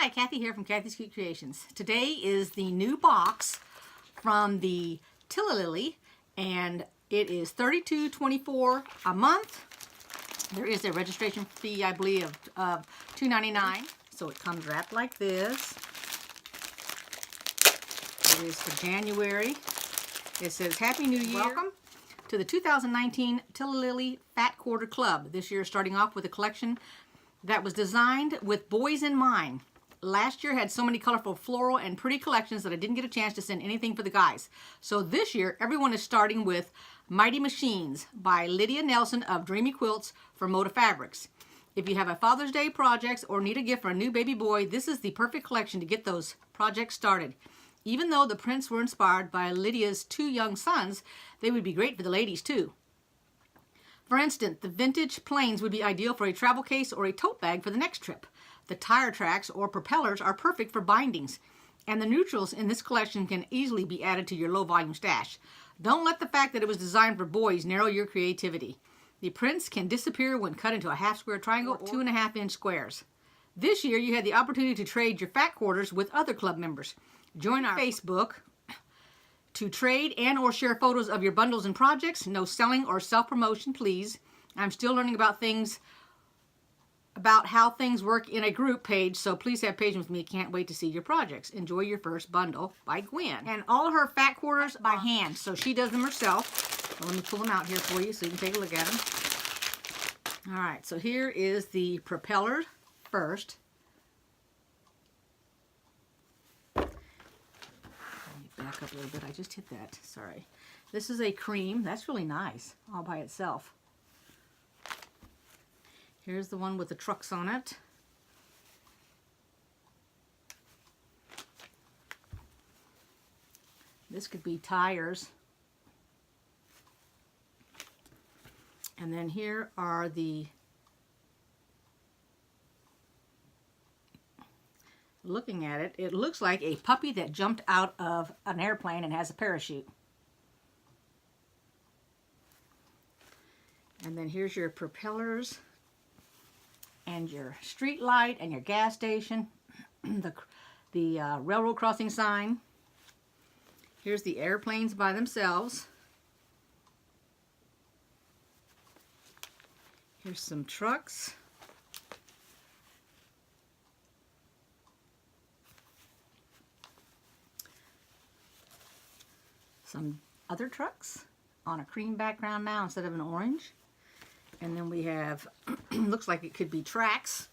Hi, Kathy here from Kathy's Cute Creations. Today is the new box from the Tillalili, and it is $32.24 a month. There is a registration fee, I believe, of $2.99. So it comes wrapped like this. It is for January. It says, Happy New Year. Welcome to the 2019 Tillalili Fat Quarter Club. This year starting off with a collection that was designed with boys in mind. Last year had so many colorful floral and pretty collections that I didn't get a chance to send anything for the guys. So this year, everyone is starting with Mighty Machines by Lydia Nelson of Dreamy Quilts for Moda Fabrics. If you have a Father's Day project or need a gift for a new baby boy, this is the perfect collection to get those projects started. Even though the prints were inspired by Lydia's two young sons, they would be great for the ladies too. For instance, the vintage plains would be ideal for a travel case or a tote bag for the next trip. The tire tracks or propellers are perfect for bindings, and the neutrals in this collection can easily be added to your low-volume stash. Don't let the fact that it was designed for boys narrow your creativity. The prints can disappear when cut into a half-square triangle or 2.5-inch squares. This year, you had the opportunity to trade your fat quarters with other club members. Join our Facebook to trade and or share photos of your bundles and projects. No selling or self-promotion, please. I'm still learning about how things work in a group page, so please have patience with me. Can't wait to see your projects. Enjoy your first bundle by Gwen. And all her fat quarters by hand, so she does them herself. Well, let me pull them out here for you so you can take a look at them. All right, so here is the propeller first. Let me back up a little bit. I just hit that. Sorry. This is a cream. That's really nice all by itself. Here's the one with the trucks on it. This could be tires. And then here are the, looking at it, it looks like a puppy that jumped out of an airplane and has a parachute. And then here's your propellers and your street light and your gas station, the railroad crossing sign. Here's the airplanes by themselves. Here's some trucks. Some other trucks on a cream background now instead of an orange. And then we have, looks like it could be tracks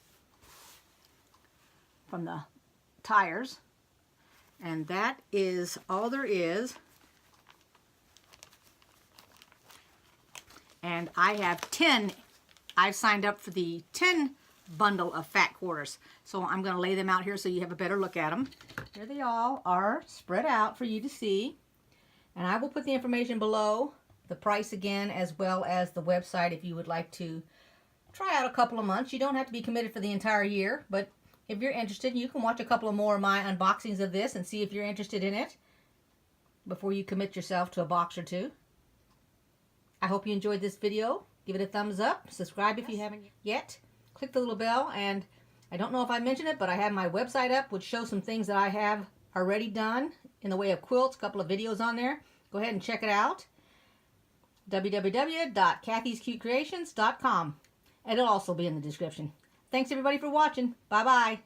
from the tires. And that is all there is. And I have 10. I've signed up for the 10 bundle of fat quarters. So I'm going to lay them out here so you have a better look at them. Here they all are spread out for you to see. And I will put the information below. The price again, as well as the website if you would like to try out a couple of months. You don't have to be committed for the entire year, but if you're interested, you can watch a couple of more of my unboxings of this and see if you're interested in it before you commit yourself to a box or two. I hope you enjoyed this video. Give it a thumbs up. Subscribe if you haven't yet. Click the little bell, and I don't know if I mentioned it, but I have my website up, which shows some things that I have already done in the way of quilts, a couple of videos on there. Go ahead and check it out. www.kathyscutecreations.com. It'll also be in the description. Thanks everybody for watching. Bye-bye.